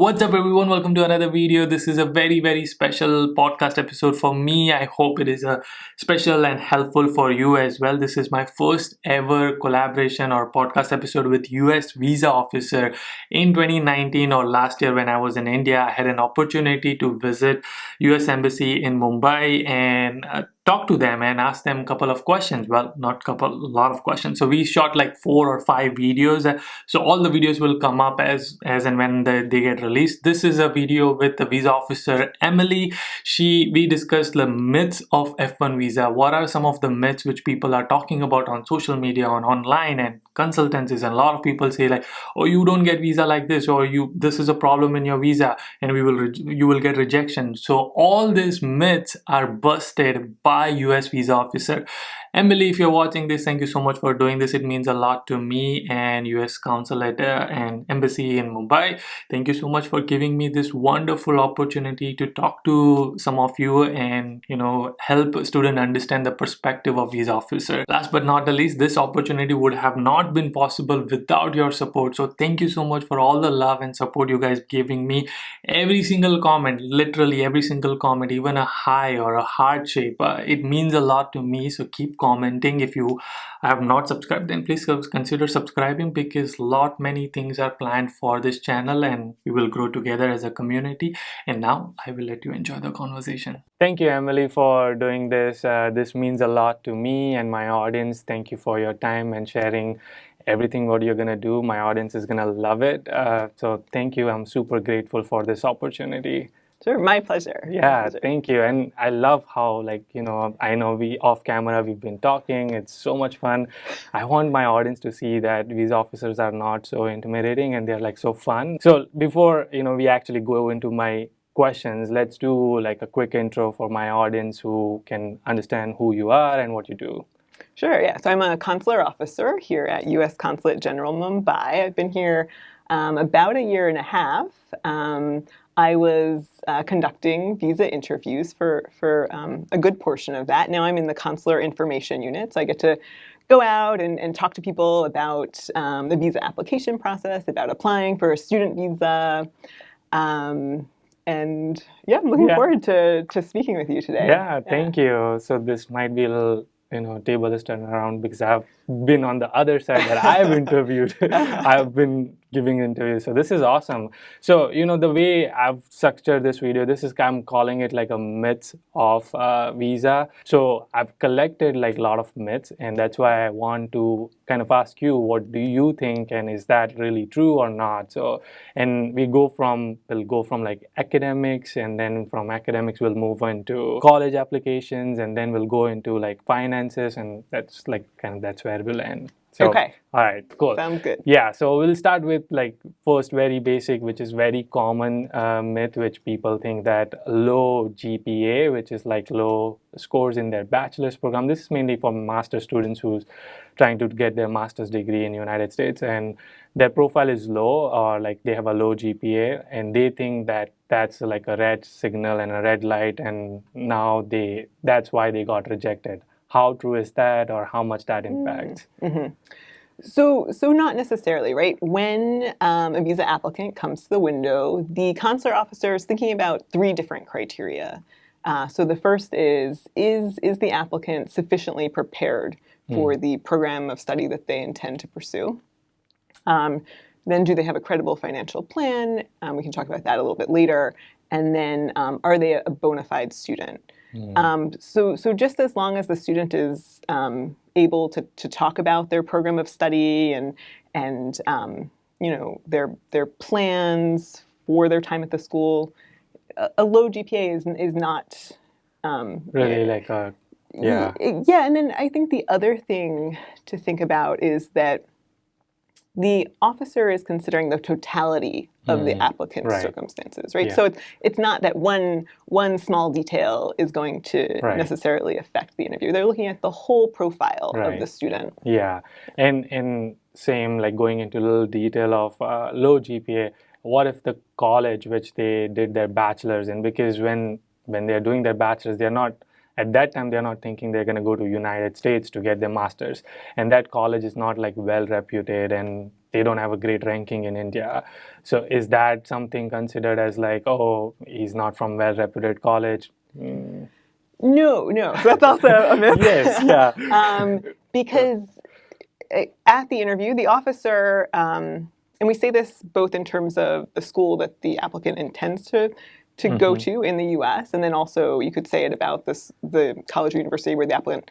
What's up, everyone? Welcome to another video. This is a very special podcast episode for me. I hope it is a special and helpful for you as well. This is my first ever collaboration or podcast episode with US visa officer. In 2019 or last year when I was in India, I had an opportunity to visit US Embassy in Mumbai and talk to them and ask them a couple of questions. Well, not couple, a lot of questions. So we shot like 4 or 5 videos. So all the videos will come up as and when they get released. This is a video with the visa officer Emily. We discussed the myths of F1 visa. What are some of the myths which people are talking about on social media, online and consultancies? And a lot of people say like, oh, you don't get visa like this, or this is a problem in your visa and you will get rejection. So all these myths are busted by US visa officer Emily. If you're watching this, thank you so much for doing this. It means a lot to me and US Consulate and Embassy in Mumbai. Thank you so much for giving me this wonderful opportunity to talk to some of you and help a student understand the perspective of visa officer. Last but not the least, this opportunity would have not been possible without your support. So thank you so much for all the love and support you guys giving me. Every single comment, literally every single comment, even a hi or a heart shape, it means a lot to me. So keep commenting. If you have not subscribed, then please consider subscribing, because many things are planned for this channel and we will grow together as a community. And now I will let you enjoy the conversation. Thank you, Emily, for doing this. This means a lot to me and my audience. Thank you for your time and sharing everything what you're gonna do. My audience is gonna love it. So thank you. I'm super grateful for this opportunity. Sure, my pleasure. Yeah, thank you. And I love how, I know we off camera, we've been talking. It's so much fun. I want my audience to see that visa officers are not so intimidating and they're like so fun. So before, we actually go into my questions, let's do like a quick intro for my audience who can understand who you are and what you do. Sure, yeah. So I'm a consular officer here at US Consulate General Mumbai. I've been here about a year and a half. I was conducting visa interviews for a good portion of that. Now I'm in the consular information unit, so I get to go out and talk to people about the visa application process, about applying for a student visa. And yeah, I'm looking forward to speaking with you today. Yeah, thank you. So this might be a little table is turned around because I've been on the other side that I've interviewed. I've been giving interviews. So this is awesome. So, the way I've structured this video, I'm calling it like a myths of visa. So I've collected like a lot of myths, and that's why I want to kind of ask you, what do you think? And is that really true or not? So, and we'll go from like academics, and then from academics, we'll move into college applications, and then we'll go into like finances, and that's like that's where we'll end. So, okay. All right, cool. Sounds good. Yeah, so we'll start with like first very basic, which is very common myth, which people think that low GPA, which is like low scores in their bachelor's program. This is mainly for master students who's trying to get their master's degree in the United States, and their profile is low, or like they have a low GPA, and they think that that's like a red signal and a red light, and now that's why they got rejected. How true is that, or how much that impacts? Mm-hmm. So not necessarily, right? When a visa applicant comes to the window, the consular officer is thinking about 3 different criteria. So the first is the applicant sufficiently prepared for the program of study that they intend to pursue? Then do they have a credible financial plan? We can talk about that a little bit later. And then are they a bona fide student? So just as long as the student is able to talk about their program of study and their plans for their time at the school, a low GPA is not really like a yeah. And then I think the other thing to think about is that the officer is considering the totality of the applicant's circumstances, right? Yeah. So it's not that one small detail is going to necessarily affect the interview. They're looking at the whole profile of the student. Yeah, and same like going into a little detail of low GPA. What if the college which they did their bachelor's in, because when they're doing their bachelor's, they're not at that time they're not thinking they're going to go to United States to get their master's, and that college is not like well reputed, and they don't have a great ranking in India. So is that something considered as like, oh, he's not from well-reputed college? No. So that's also a myth. Yes, yeah. Because at the interview, the officer, and we say this both in terms of the school that the applicant intends to go to in the U.S., and then also you could say it about the college or university where the applicant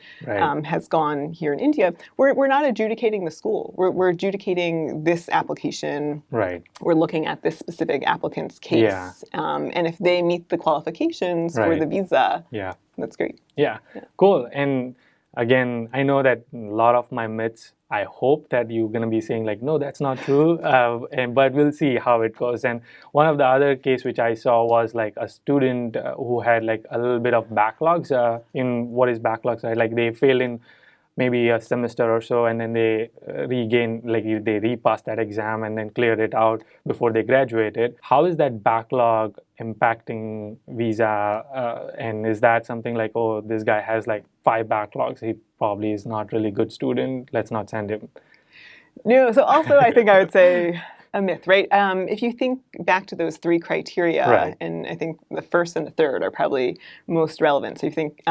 has gone here in India. We're not adjudicating the school. We're adjudicating this application. Right. We're looking at this specific applicant's case. And if they meet the qualifications for the visa, that's great. Yeah, cool. And again, I know that a lot of my myths, I hope that you're going to be saying like, no, that's not true. But we'll see how it goes. And one of the other case which I saw was like a student who had like a little bit of backlogs in what is backlogs, right? Like they failed in maybe a semester or so, and then they they repassed that exam and then cleared it out before they graduated. How is that backlog impacting visa? And is that something like, oh, this guy has like 5 backlogs, he probably is not really good student, let's not send him? No, so also I think I would say a myth, right? If you think back to those 3 criteria, and I think the first and the third are probably most relevant. So you think,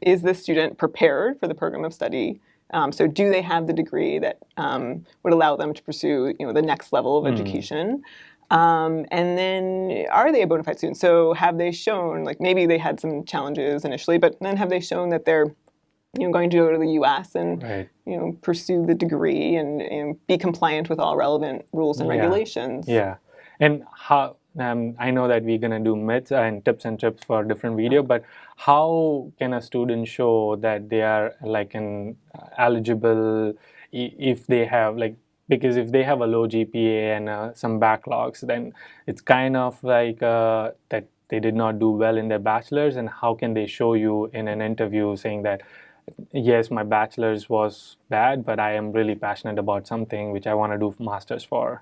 is this student prepared for the program of study? So do they have the degree that would allow them to pursue, the next level of education? And then are they a bona fide student? So have they shown, like maybe they had some challenges initially, but then have they shown that they're going to go to the U.S. and pursue the degree and be compliant with all relevant rules and regulations. Yeah, and how? I know that we're gonna do myths and tips and trips for different video, but how can a student show that they are like an eligible if they have like, because if they have a low GPA and some backlogs, then it's kind of like that they did not do well in their bachelors, and how can they show you in an interview saying that, yes, my bachelor's was bad, but I am really passionate about something which I want to do master's for?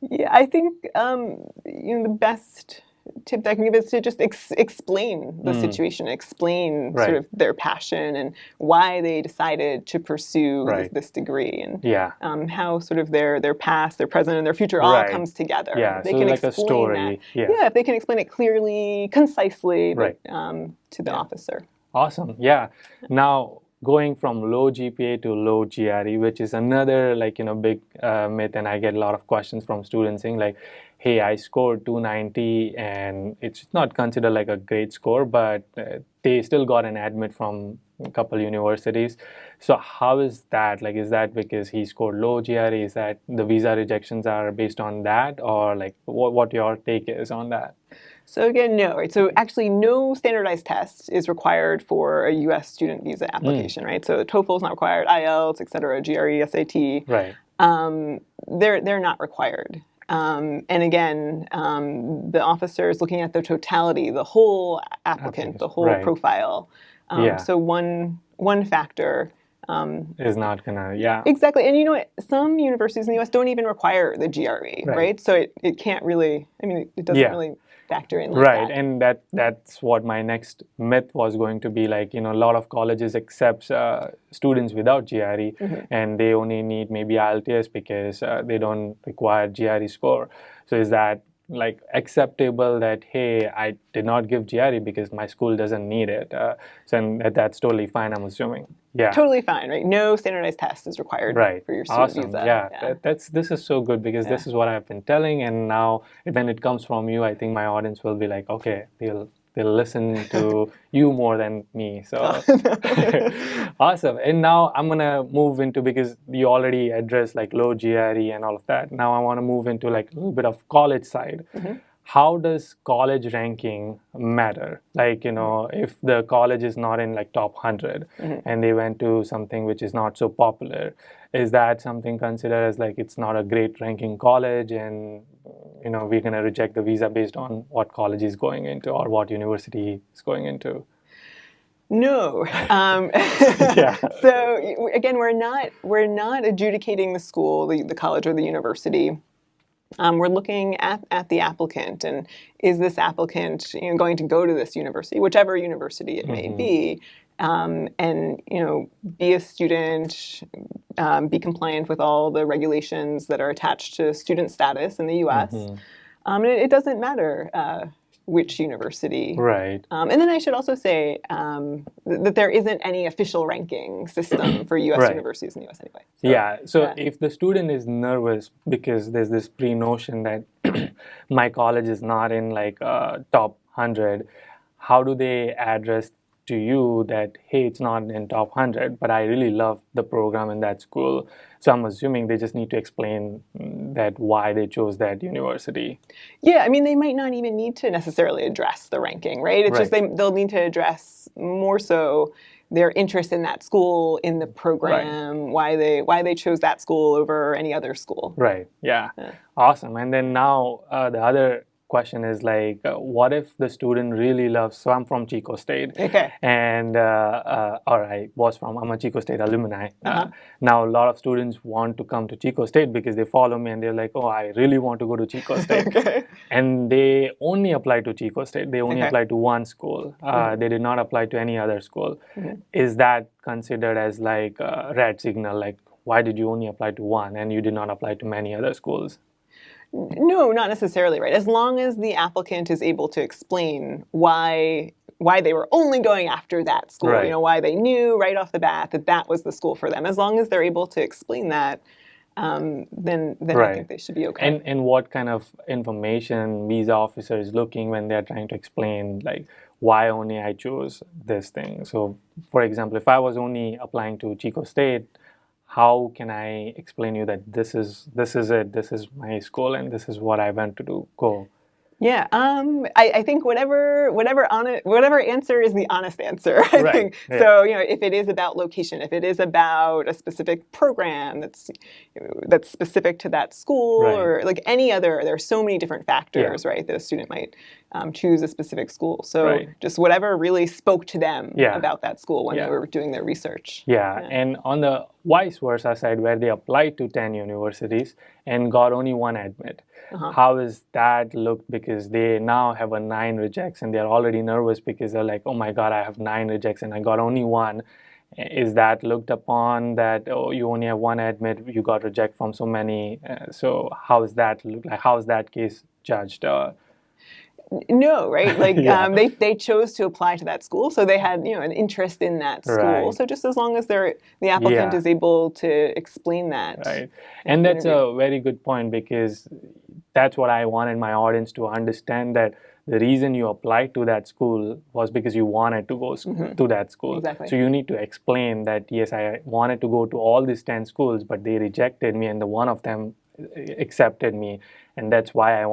Yeah, I think the best tip that I can give is to just explain the situation, explain sort of their passion and why they decided to pursue this degree, and how sort of their past, their present, and their future all comes together. Yeah, they so can like a story. That. If they can explain it clearly, concisely, to the officer. Awesome. Yeah. Now, going from low GPA to low GRE, which is another big myth, and I get a lot of questions from students saying like, hey, I scored 290 and it's not considered like a great score, but they still got an admit from a couple universities. So how is that? Like, is that because he scored low GRE? Is that the visa rejections are based on that? Or like what your take is on that? So again, no. Right? So actually, no standardized test is required for a U.S. student visa application, right? So TOEFL is not required, IELTS, et cetera, GRE, SAT. Right. They're not required. And again, the officer is looking at the totality, the whole applicant, the whole profile. So one factor is not gonna, exactly. And you know what? Some universities in the U.S. don't even require the GRE, right? So it can't really. I mean, it doesn't really factor in like that. And that's what my next myth was going to be, like, a lot of colleges accept students without GRE, and they only need maybe IELTS because they don't require GRE score. So is that like acceptable that, hey, I did not give GRE because my school doesn't need it? So that's totally fine, I'm assuming. Yeah. Totally fine, right? No standardized test is required for your student visa. Yeah. This is so good because this is what I've been telling, and now when it comes from you, I think my audience will be like, okay, they'll listen to you more than me. So awesome. And now I'm gonna move into, because you already addressed like low GRE and all of that. Now I want to move into like a little bit of college side. How does college ranking matter? Like, if the college is not in like top 100 and they went to something which is not so popular, is that something considered as like it's not a great ranking college, and we're going to reject the visa based on what college is going into or what university is going into? No. So again, we're not adjudicating the school, the college, or the university. We're looking at the applicant, and is this applicant going to go to this university, whichever university it may be, and be a student, be compliant with all the regulations that are attached to student status in the U.S. And it doesn't matter which university. Right. And then I should also say that there isn't any official ranking system for U.S. Right. universities in the U.S. anyway. So if the student is nervous because there's this pre-notion that my college is not in like top 100, how do they address to you that, hey, it's not in top 100, but I really love the program in that school? So I'm assuming they just need to explain that why they chose that university. Yeah, I mean, they might not even need to necessarily address the ranking, right? It's just they'll need to address more so their interest in that school, in the program, why they chose that school over any other school. Right. Yeah. Awesome. And then now the other question is like, what if the student really loves, so I'm from Chico State, and I'm a Chico State alumni. Now a lot of students want to come to Chico State because they follow me and they're like, oh, I really want to go to Chico State. And they only apply to Chico State. They only apply to one school. They did not apply to any other school. Is that considered as like a red signal? Like, why did you only apply to one and you did not apply to many other schools? No, not necessarily, right? As long as the applicant is able to explain why they were only going after that school, why they knew right off the bat that was the school for them. As long as they're able to explain that, then I think they should be okay. And what kind of information visa officer is looking when they're trying to explain like why only I chose this thing? So, for example, if I was only applying to Chico State, how can I explain you that this is it, this is my school, and this is what I went to go? Yeah, I think whatever answer is the honest answer. I think so. If it is about location, if it is about a specific program that's specific to that school, or like any other, there are so many different factors, right? That a student might choose a specific school. So just whatever really spoke to them about that school when they were doing their research. And on the vice versa side, where they applied to 10 universities and got only one admit. How is that looked? Because they now have a 9 rejects and they're already nervous because they're like, oh my God, I have 9 rejects and I got only one. Is that looked upon that, oh, you only have one admit, you got reject from so many? So how is that look like? How is that case judged? No, right? Like they chose to apply to that school, so they had an interest in that school. So just as long as the applicant is able to explain that, and that's a very good point, because that's what I wanted my audience to understand, that the reason you applied to that school was because you wanted to go to that school. So you need to explain that, yes, I wanted to go to all these 10 schools, but they rejected me and the one of them accepted me, and that's why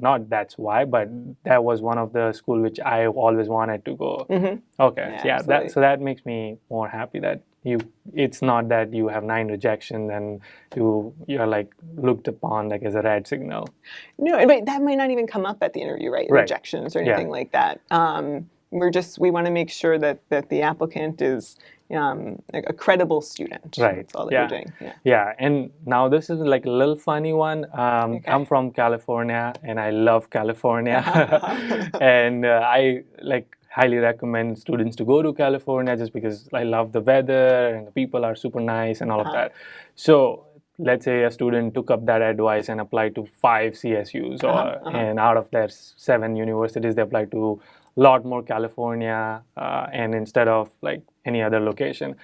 not that's why, but that was one of the school which I always wanted to go. So that makes me more happy that it's not that you have 9 rejection and you're like looked upon like as a red signal. No, that might not even come up at the interview, right? Rejections or anything like that. We want to make sure that the applicant is a credible student. That's all that we're doing. And now this is like a little funny one. I'm from California and I love California. And I highly recommend students to go to California just because I love the weather and the people are super nice and all of that. So let's say a student took up that advice and applied to 5 CSUs, and out of their 7 universities, they applied to a lot more California, and instead of like any other location.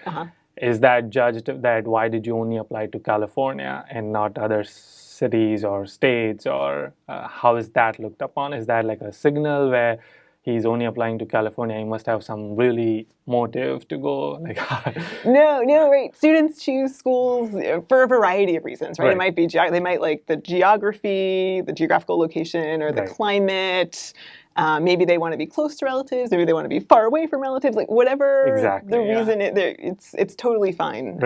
Is that judged that why did you only apply to California and not other cities or states, or how is that looked upon? Is that like a signal where he's only applying to California, he must have some really motive to go? No, right. Students choose schools for a variety of reasons, right? It might be they might like the geography, the geographical location, or the climate. Maybe they want to be close to relatives. Maybe they want to be far away from relatives. Like whatever the reason, it's totally fine.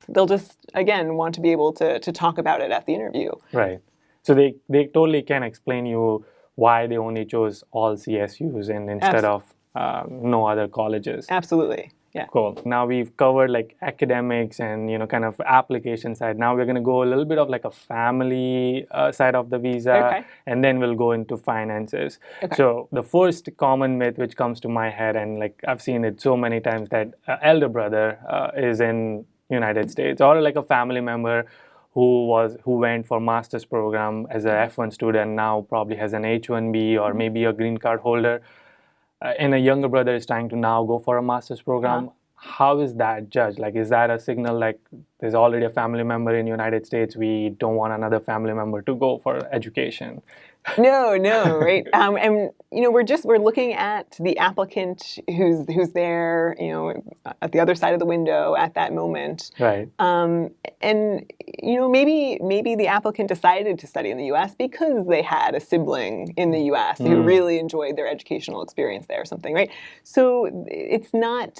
They'll just want to be able to talk about it at the interview. So they totally can explain you why they only chose all CSUs and instead of no other colleges. Absolutely. Yeah. Cool. Now we've covered like academics and kind of application side. Now we're going to go a little bit of like a family side of the visa, Okay. and then we'll go into finances. Okay. So the first common myth which comes to my head, and like I've seen it so many times, that elder brother is in United States, or like a family member who went for master's program as a F1 student, now probably has an H1B or maybe a green card holder, and a younger brother is trying to now go for a master's program. How is that judged? Like, is that a signal like there's already a family member in the United States, we don't want another family member to go for education? No, right? And we're looking at the applicant who's there, at the other side of the window at that moment. Right. And maybe the applicant decided to study in the U.S. because they had a sibling in the U.S. who really enjoyed their educational experience there, or something, right? So it's not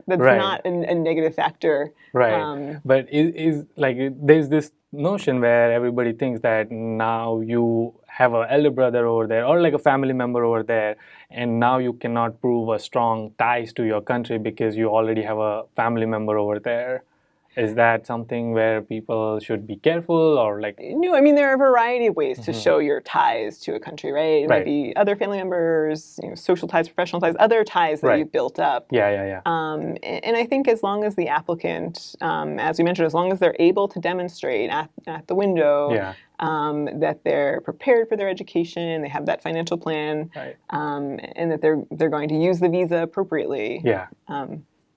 that's Right. not a negative factor. Right. But is like there's this notion where everybody thinks that now you have an elder brother over there or like a family member over there, and now you cannot prove a strong ties to your country because you already have a family member over there. Is that something where people should be careful, or like? No, I mean, there are a variety of ways to show your ties to a country, right? It might Right. be other family members, social ties, professional ties, other ties that Right. you've built up. Yeah. And I think as long as the applicant, as we mentioned, as long as they're able to demonstrate at the window Yeah. that they're prepared for their education, they have that financial plan, Right. and that they're going to use the visa appropriately. Yeah.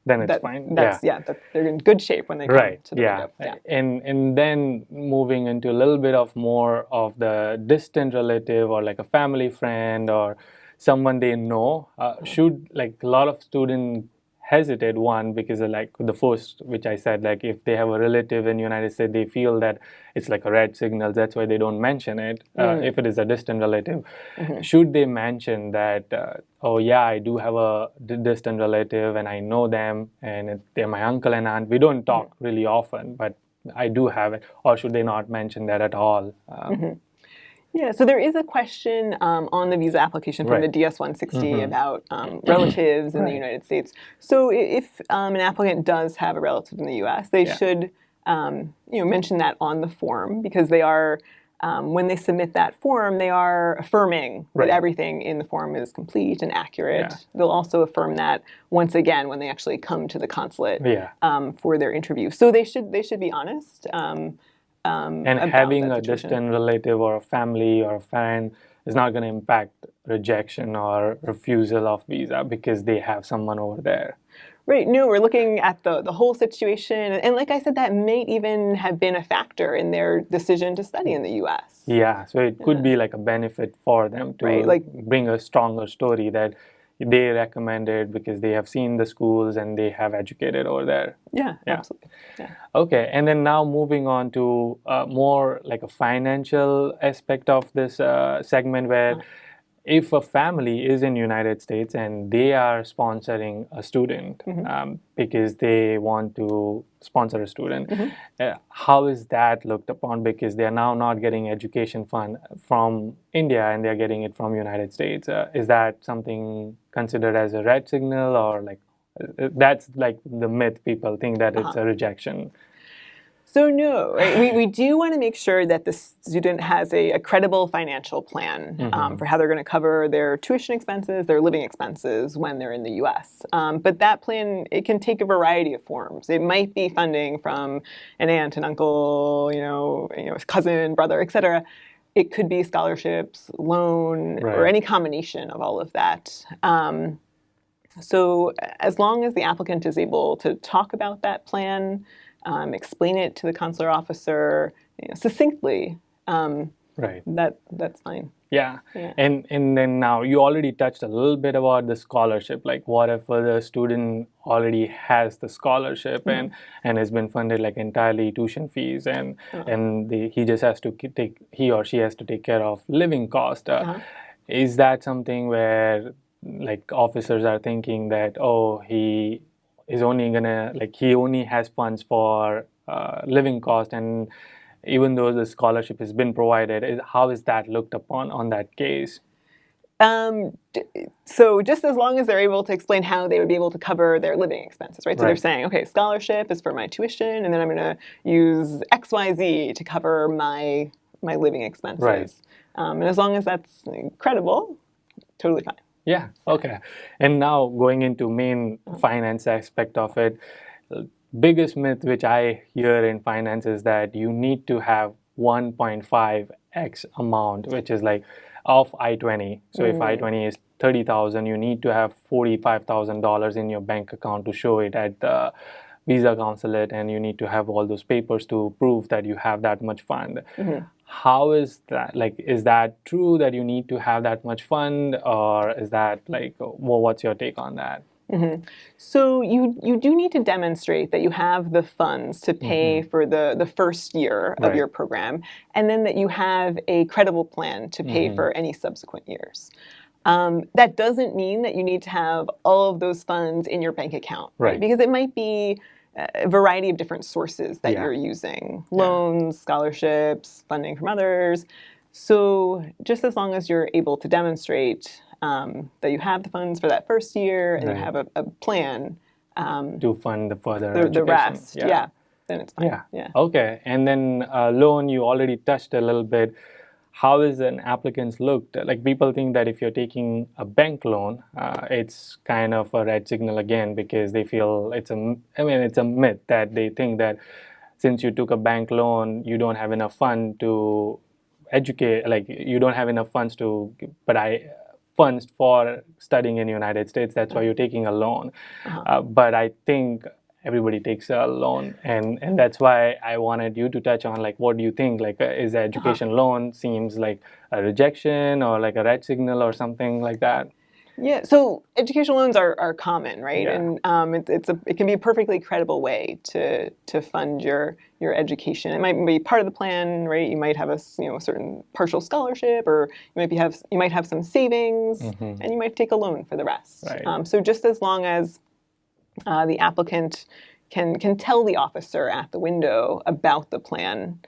Then it's fine. That they're in good shape when they come Right. to the Yeah. window. Yeah. And then moving into a little bit of more of the distant relative or like a family friend or someone they know, should like a lot of students hesitate, one because of like the first which I said, like if they have a relative in United States, they feel that it's like a red signal, that's why they don't mention it. If it is a distant relative, should they mention that oh yeah, I do have a distant relative and I know them and they're my uncle and aunt? We don't talk really often, but I do have it. Or should they not mention that at all? Yeah, so there is a question on the visa application from Right. the DS-160 about relatives in the United States. So if an applicant does have a relative in the U.S., they should mention that on the form, because they are, when they submit that form, they are affirming Right. that everything in the form is complete and accurate. Yeah. They'll also affirm that once again when they actually come to the consulate Yeah. for their interview. So they should be honest. And about having that a situation. distant relative or a family or a friend is not going to impact rejection or refusal of visa because they have someone over there. Right. No, we're looking at the whole situation. And like I said, that may even have been a factor in their decision to study in the U.S. Yeah, so it could be like a benefit for them to Right, like- bring a stronger story that they recommend it because they have seen the schools and they have educated over there. Yeah, Yeah. absolutely. Yeah. Okay, and then now moving on to more like a financial aspect of this segment, where if a family is in United States and they are sponsoring a student because they want to sponsor a student, how is that looked upon? Because they are now not getting education fund from India and they are getting it from United States. Is that something considered as a red signal, or like that's like the myth? People think that it's a rejection. So no, right? we do want to make sure that the student has a credible financial plan for how they're going to cover their tuition expenses, their living expenses when they're in the U.S. But that plan, it can take a variety of forms. It might be funding from an aunt, an uncle, a cousin, brother, etc. It could be scholarships, loan, or Right. any combination of all of that. So as long as the applicant is able to talk about that plan, explain it to the consular officer succinctly, Right. that's fine. Yeah. Yeah. And then now you already touched a little bit about the scholarship. Like what if the student already has the scholarship and has been funded like entirely tuition fees and he just has to he or she has to take care of living cost. Is that something where like officers are thinking that he is only gonna he only has funds for living cost, and even though the scholarship has been provided, how is that looked upon on that case? So just as long as they're able to explain how they would be able to cover their living expenses, right? So they're saying, okay, scholarship is for my tuition, and then I'm going to use XYZ to cover my living expenses. Right. And as long as that's credible, totally fine. Yeah, okay. And now going into main finance aspect of it, biggest myth which I hear in finance is that you need to have 1.5x amount, which is like of I-20. So if I-20 is 30,000, you need to have $45,000 in your bank account to show it at the visa consulate, and you need to have all those papers to prove that you have that much fund. How is that? Like, is that true that you need to have that much fund, or is that like, well, what's your take on that? So you do need to demonstrate that you have the funds to pay for the first year of your program, and then that you have a credible plan to pay for any subsequent years. That doesn't mean that you need to have all of those funds in your bank account, right? Because it might be a variety of different sources that you're using: loans, scholarships, funding from others. So just as long as you're able to demonstrate that you have the funds for that first year and you have a plan to fund the further the rest, then it's fine. Okay. And then loan, you already touched a little bit. How is an applicant's looked? Like, people think that if you're taking a bank loan, it's kind of a red signal again, because they feel it's a myth that they think that since you took a bank loan, you don't have enough fund to educate, like you don't have enough funds to, funds for studying in the United States. That's why you're taking a loan. But I think everybody takes a loan, and that's why I wanted you to touch on, like, what do you think? Like, is the education loan seems like a rejection or like a red signal or something like that? Yeah, so education loans are common, right? And it can be a perfectly credible way to fund your education. It might be part of the plan, right? You might have a certain partial scholarship, or you might have some savings, and you might take a loan for the rest. Right. So just as long as the applicant can tell the officer at the window about the plan,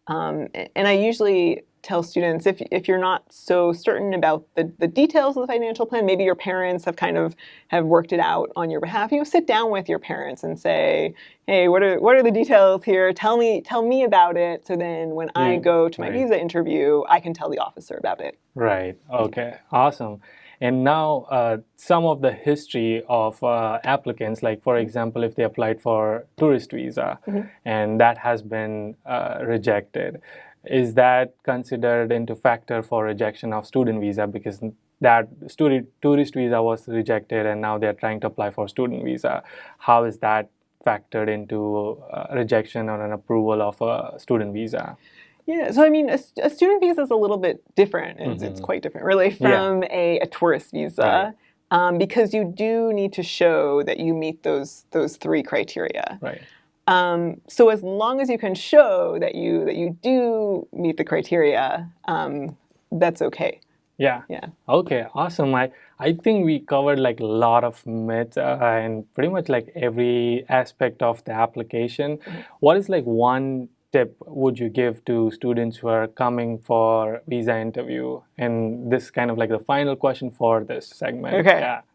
and I usually tell students, if you're not so certain about the details of the financial plan, maybe your parents have worked it out on your behalf. Sit down with your parents and say, hey, what are the details here? Tell me about it. So then when I go to my visa interview, I can tell the officer about it. Right. Okay. Awesome. And now some of the history of applicants, like, for example, if they applied for tourist visa and that has been rejected, is that considered into factor for rejection of student visa, because that tourist visa was rejected and now they're trying to apply for student visa? How is that factored into rejection or an approval of a student visa? Yeah, so I mean, a student visa is a little bit different. It's quite different, really, from a tourist visa, because you do need to show that you meet those three criteria. Right. So as long as you can show that you do meet the criteria, that's okay. Yeah. Okay, awesome. I think we covered like a lot of myths and pretty much like every aspect of the application. What is like one tip would you give to students who are coming for visa interview? And this is kind of like the final question for this segment.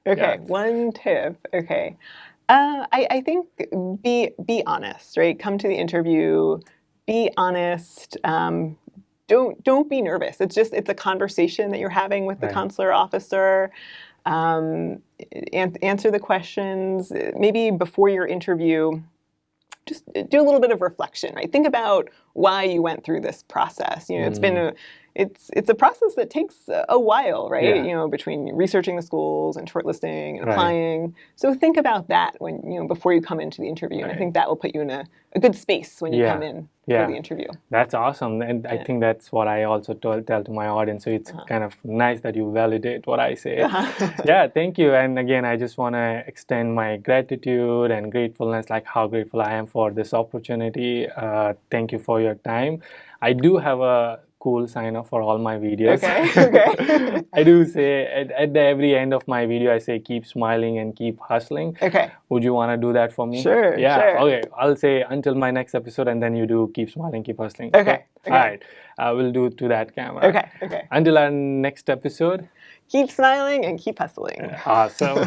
Okay. One tip. Okay. I think be honest, right? Come to the interview, be honest. Don't be nervous. It's a conversation that you're having with the consular officer. Answer the questions. Maybe before your interview, just do a little bit of reflection, right? Think about why you went through this process. It's a process that takes a while, right? Between researching the schools and shortlisting and applying. So think about that when before you come into the interview, and I think that will put you in a good space when you come in for the interview. That's awesome, and I think that's what I also tell to my audience. So it's kind of nice that you validate what I say. Yeah, thank you. And again, I just want to extend my gratitude and gratefulness, like how grateful I am for this opportunity. Thank you for your time. I do have a cool sign off for all my videos. Okay. I do say at the every end of my video, I say keep smiling and keep hustling. Okay. Would you want to do that for me? Sure. Yeah. Sure. Okay. I'll say until my next episode, and then you do keep smiling, keep hustling. Okay. All right. We'll do it to that camera. Okay. Okay. Until our next episode. Keep smiling and keep hustling. Awesome.